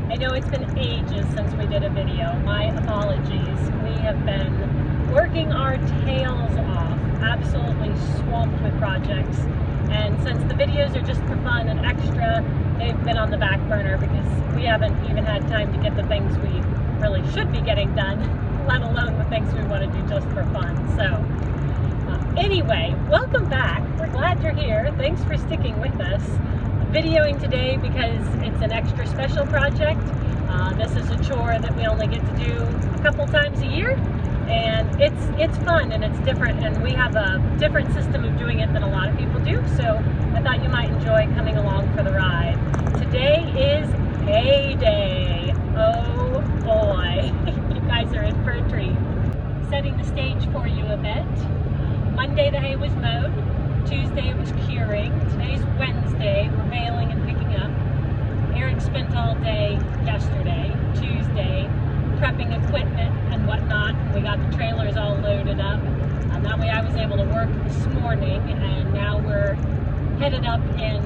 I know it's been ages since we did a video. My apologies. We have been working our tails off, absolutely swamped with projects. And since the videos are just for fun and extra, they've been on the back burner because we haven't even had time to get the things we really should be getting done, let alone the things we want to do just for fun. So anyway, welcome back. We're glad you're here. Thanks for sticking with us. Videoing today because it's an extra special project. This is a chore that we only get to do a couple times a year, and it's fun and it's different, and we have a different system of doing it than a lot of people do, so I thought you might enjoy coming along for the ride. Today is hay day. Oh boy, you guys are in for a treat. Setting the stage for you a bit. Monday the hay was mowed. Tuesday it was curing. Today's Wednesday. We're baling and picking up. Eric spent all day yesterday, Tuesday, prepping equipment and whatnot. We got the trailers all loaded up. That way I was able to work this morning, and now we're headed up in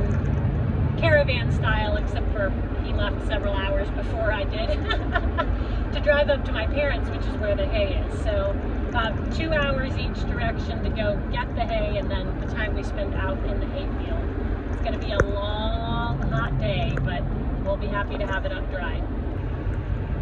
caravan style, except for he left several hours before I did, to drive up to my parents', which is where the hay is. So about 2 hours each direction to go get the hay, and then the time we spend out in the hay field. It's going to be a long, hot day, but we'll be happy to have it up dry.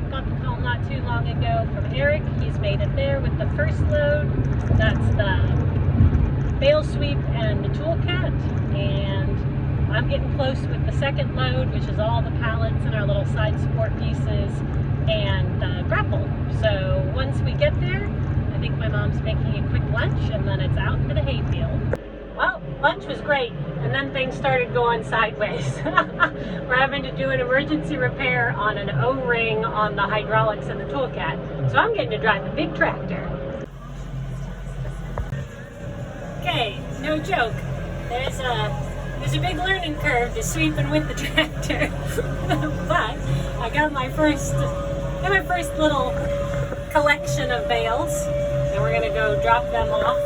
Got the call not too long ago from Eric. He's made it there with the first load. That's the bale sweep and the tool cat, and I'm getting close with the second load, which is all the pallets and our little side support pieces and the grapple. So once we get there, I think my mom's making a quick lunch, and then it's out into the hayfield. Well, lunch was great, and then things started going sideways. We're having to do an emergency repair on an O-ring on the hydraulics in the toolcat, so I'm getting to drive a big tractor. Okay, no joke. There's a big learning curve to sweeping with the tractor, but I got my first little collection of bales, and we're gonna go drop them off,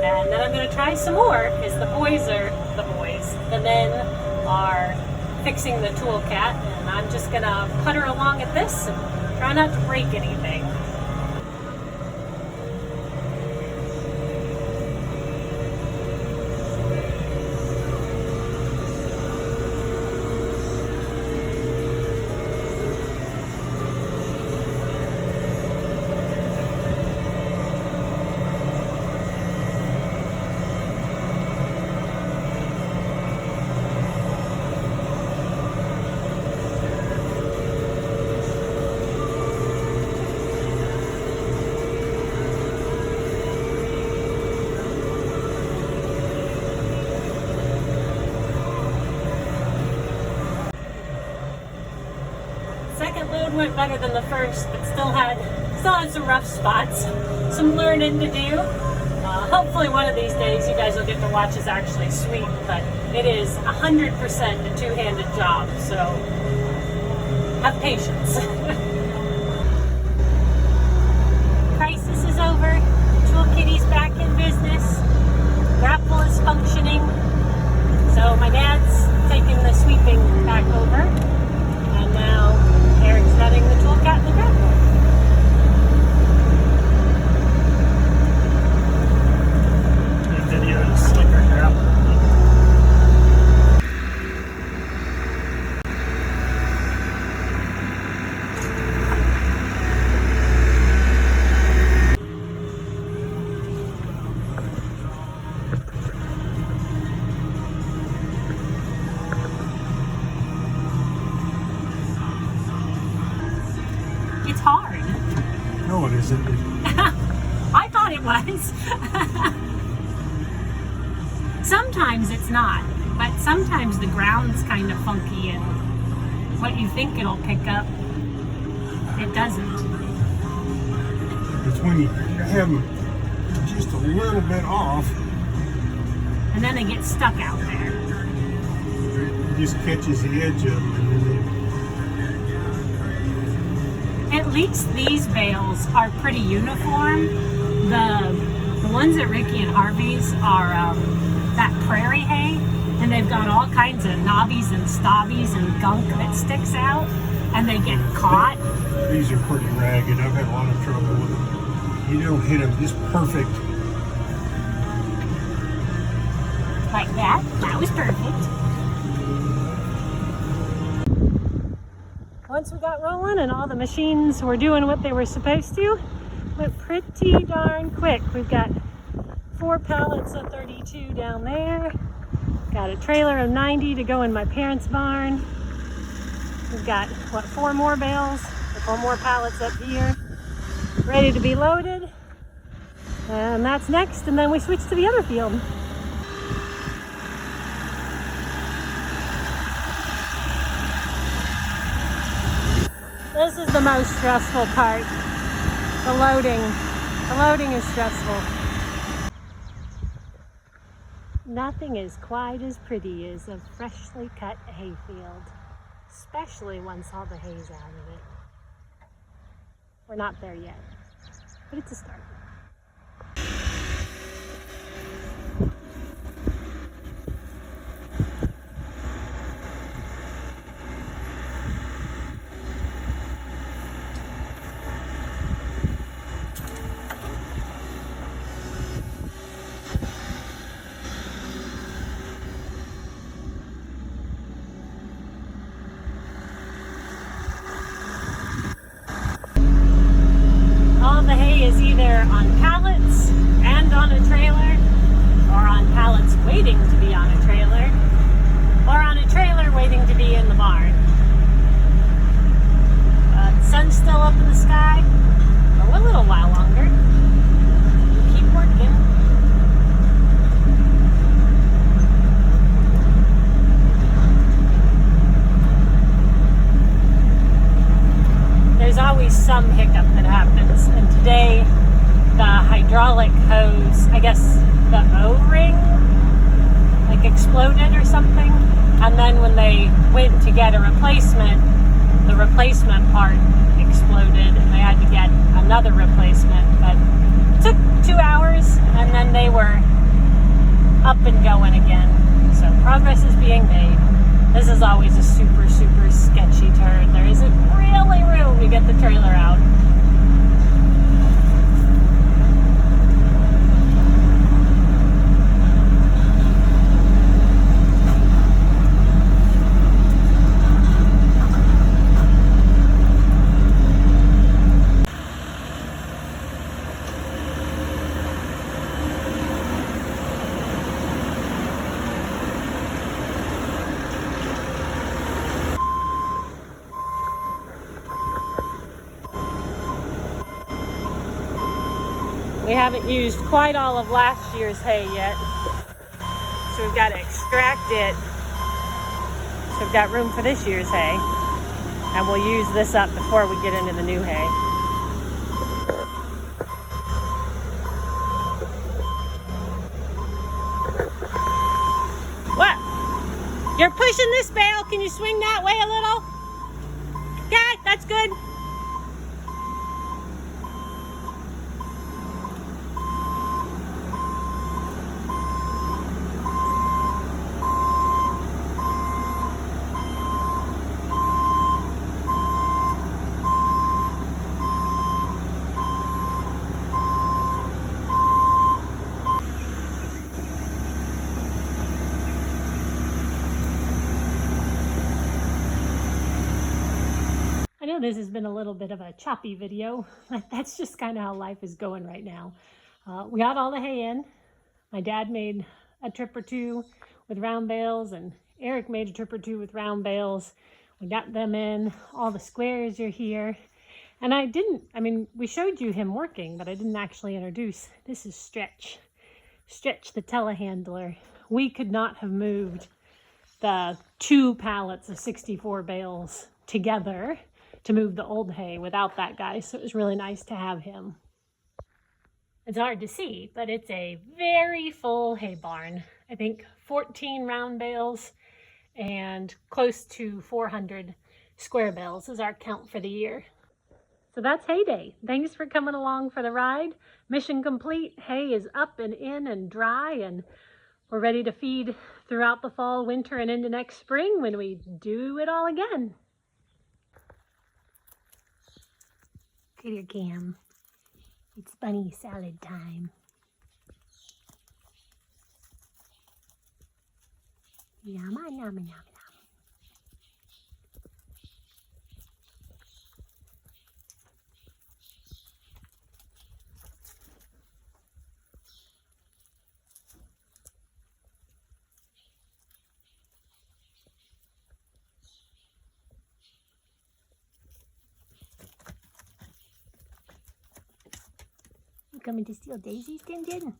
and then I'm gonna try some more because the men are fixing the tool cat, and I'm just gonna putter along at this and try not to break anything. Second load went better than the first, but still had some rough spots, some learning to do. Hopefully one of these days you guys will get to watch us actually sweep, but it is 100% a two-handed job, so have patience. Crisis is over, Tool Kitty's back in business, grapple is functioning, so my dad's taking the sweeping back over, and now Eric's running the tool cat and the grapple. The video is slicker grapple. It's hard. No, it isn't. I thought it was. Sometimes it's not, but sometimes the ground's kind of funky, and what you think it'll pick up, it doesn't. It's when you have them just a little bit off. And then they get stuck out there. It just catches the edge of them. At least these bales are pretty uniform. The ones at Ricky and Harvey's are that prairie hay, and they've got all kinds of knobbies and stobbies and gunk that sticks out. And they get caught. These are pretty ragged. I've had a lot of trouble with them. You don't hit them just perfect. Like that. That was perfect. Once we got rolling and all the machines were doing what they were supposed to, went pretty darn quick. We've got 4 pallets of 32 down there. Got a trailer of 90 to go in my parents' barn. We've got, what, 4 more bales, 4 more pallets up here, ready to be loaded. And that's next, and then we switch to the other field. This is the most stressful part, the loading. The loading is stressful. Nothing is quite as pretty as a freshly cut hayfield, especially once all the hay's out of it. We're not there yet, but it's a start. All the hay is either on pallets and on a trailer, or on pallets waiting to be on a trailer, or on a trailer waiting to be in the barn. The sun's still up in the sky for a little while longer. We keep working. There's always some hiccup that happens, and today the hydraulic hose, I guess the O-ring, like exploded or something, and then when they went to get a replacement, the replacement part exploded and they had to get another replacement, but it took 2 hours and then they were up and going again, so progress is being made. This is always a super, super sketchy turn. There isn't really room to get the trailer out. We haven't used quite all of last year's hay yet, so we've got to extract it. So we've got room for this year's hay, and we'll use this up before we get into the new hay. What? You're pushing this bale? Can you swing that way a little? Okay, that's good. I know this has been a little bit of a choppy video, but that's just kind of how life is going right now. We got all the hay in. My dad made a trip or two with round bales, and Eric made a trip or two with round bales. We got them in. All the squares are here. And we showed you him working, but I didn't actually introduce. This is Stretch. Stretch the telehandler. We could not have moved the 2 pallets of 64 bales together to move the old hay without that guy, so it was really nice to have him. It's hard to see, but it's a very full hay barn. I think 14 round bales and close to 400 square bales is our count for the year. So that's hay day. Thanks for coming along for the ride. Mission complete. Hay is up and in and dry, and we're ready to feed throughout the fall, winter, and into next spring when we do it all again. Kitty Cam. It's bunny salad time. Yama, yama, yama, yama. You coming to steal daisies, Tintin?